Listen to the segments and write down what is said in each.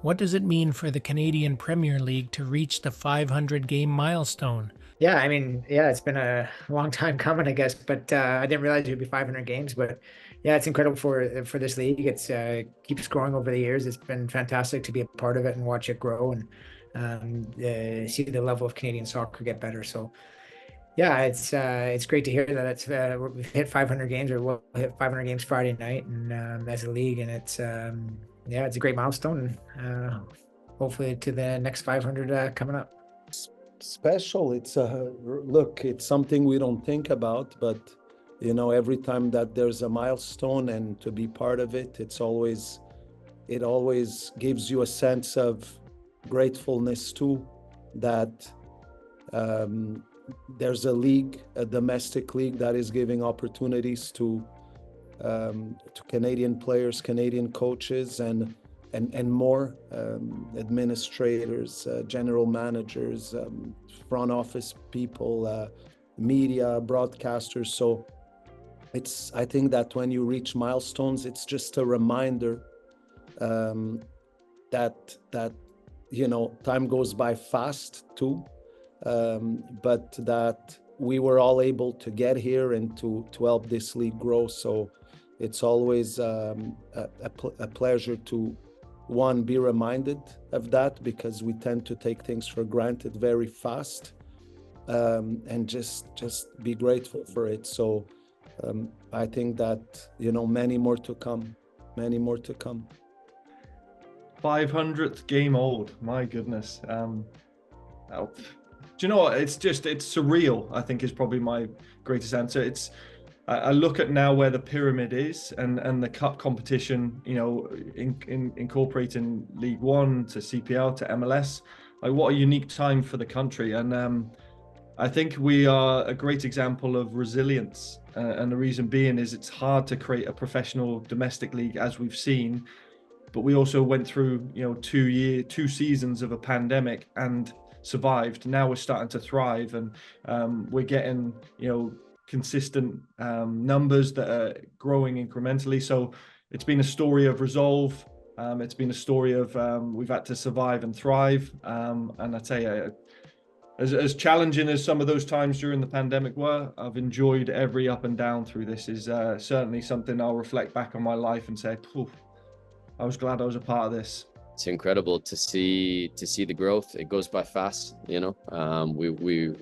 What does it mean for the Canadian Premier League to reach the 500 game milestone? Yeah, I mean, yeah, it's been a long time coming, I guess, but I didn't realize it'd be 500 games. But yeah, it's incredible for this league. It's keeps growing over the years. It's been fantastic to be a part of it and watch it grow and see the level of Canadian soccer get better. So yeah, it's great to hear that we've hit 500 games, or we'll hit 500 games Friday night, and as a league, and it's yeah, it's a great milestone. Hopefully to the next 500 coming up. Special. It's a look, it's something we don't think about, but every time that there's a milestone and to be part of it, it always gives you a sense of gratefulness too, that there's a league, a domestic league, that is giving opportunities to Canadian players, Canadian coaches, and more administrators, general managers, front office people, media, broadcasters. So I think that when you reach milestones, it's just a reminder that time goes by fast too, but that we were all able to get here and to help this league grow. So it's always a pleasure to be reminded of that, because we tend to take things for granted very fast, and just be grateful for it. So I think that many more to come, many more to come. 500th game old, my goodness. Do you know what? It's surreal, I think, is probably my greatest answer. I look at now where the pyramid is, and the cup competition, incorporating League One to CPL to MLS. Like, what a unique time for the country. And I think we are a great example of resilience. And the reason being is it's hard to create a professional domestic league, as we've seen. But we also went through, 2 seasons of a pandemic and survived. Now we're starting to thrive, and we're getting, consistent numbers that are growing incrementally. So it's been a story of resolve. It's been a story of we've had to survive and thrive. And I tell you, as challenging as some of those times during the pandemic were, I've enjoyed every up and down through this. Is certainly something I'll reflect back on my life and say, I was glad I was a part of this. It's incredible to see the growth. It goes by fast, we're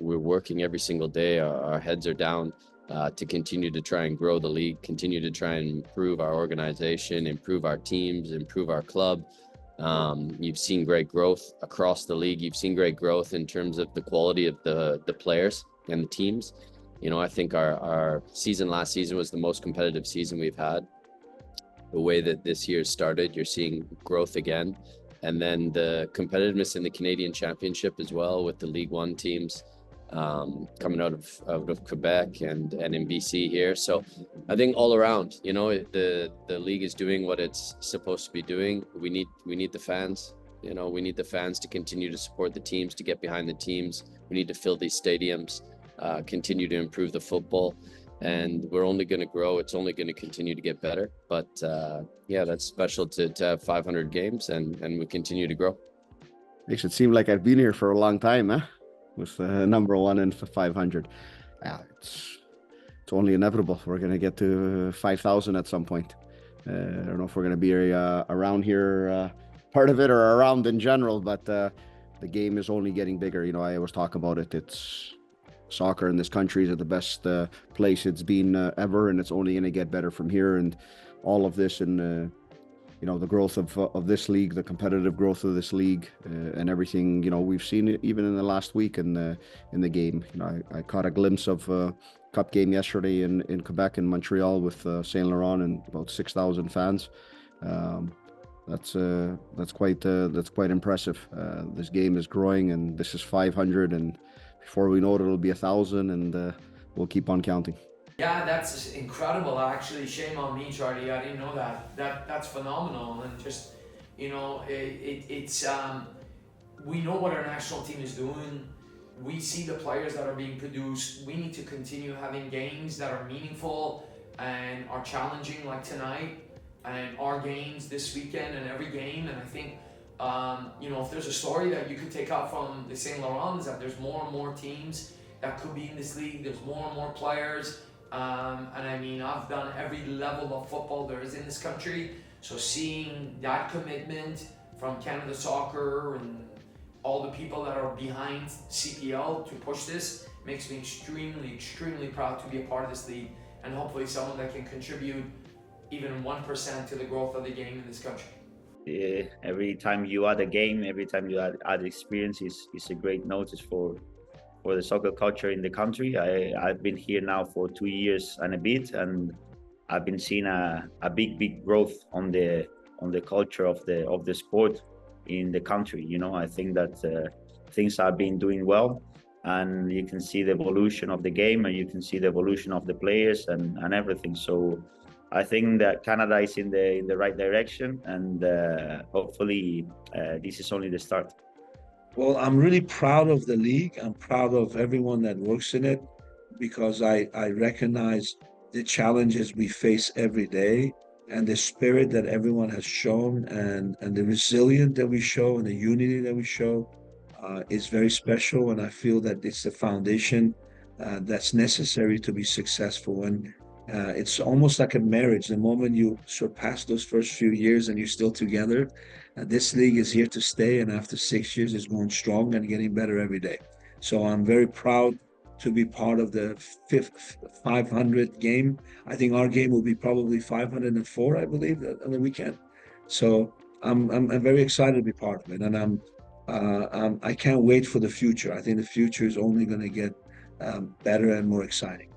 working every single day. Our heads are down to continue to try and grow the league, continue to try and improve our organization, improve our teams, improve our club. You've seen great growth across the league. You've seen great growth in terms of the quality of the players and the teams. I think our season last season was the most competitive season we've had. The way that this year started, you're seeing growth again. And then the competitiveness in the Canadian Championship as well, with the League One teams coming out of Quebec and in BC here. So I think all around, the league is doing what it's supposed to be doing. We need the fans. We need the fans to continue to support the teams, to get behind the teams. We need to fill these stadiums, continue to improve the football. And we're only going to grow. It's only going to continue to get better. But yeah, that's special to have 500 games, and we continue to grow. Makes it seem like I've been here for a long time, huh? With number one and 500. Yeah, it's only inevitable. We're going to get to 5,000 at some point. I don't know if we're going to be around here, part of it, or around in general, but the game is only getting bigger. I always talk about it. It's soccer in this country is at the best place it's been ever, and it's only going to get better from here. And all of this, and the growth of this league, the competitive growth of this league, and everything, we've seen it even in the last week in the game. I caught a glimpse of a cup game yesterday in Quebec and Montreal with Saint Laurent and about 6,000 fans. That's quite impressive. This game is growing, and this is 500, and before we know it, it'll be 1,000, and we'll keep on counting. Yeah, that's incredible. Actually, shame on me, Charlie. I didn't know that. That's phenomenal, and just it's we know what our national team is doing. We see the players that are being produced. We need to continue having games that are meaningful and are challenging, like tonight, and our games this weekend and every game. And I think If there's a story that you could take out from the St. Laurent is that there's more and more teams that could be in this league. There's more and more players. And I mean, I've done every level of football there is in this country. So seeing that commitment from Canada Soccer and all the people that are behind CPL to push this makes me extremely, extremely proud to be a part of this league, and hopefully someone that can contribute even 1% to the growth of the game in this country. Every time you add a game, every time you add experience is a great notice for the soccer culture in the country. I've been here now for 2 years and a bit, and I've been seeing a big growth on the culture of the sport in the country. I think that things have been doing well, and you can see the evolution of the game, and you can see the evolution of the players and everything. So I think that Canada is in the right direction, and hopefully this is only the start. Well, I'm really proud of the league. I'm proud of everyone that works in it, because I recognize the challenges we face every day, and the spirit that everyone has shown, and the resilience that we show, and the unity that we show is very special. And I feel that it's the foundation that's necessary to be successful. And it's almost like a marriage. The moment you surpass those first few years and you're still together, this league is here to stay. And after 6 years, it's going strong and getting better every day. So I'm very proud to be part of the 500 game. I think our game will be probably 504, I believe, on the weekend. So I'm very excited to be part of it, and I can't wait for the future. I think the future is only going to get better and more exciting.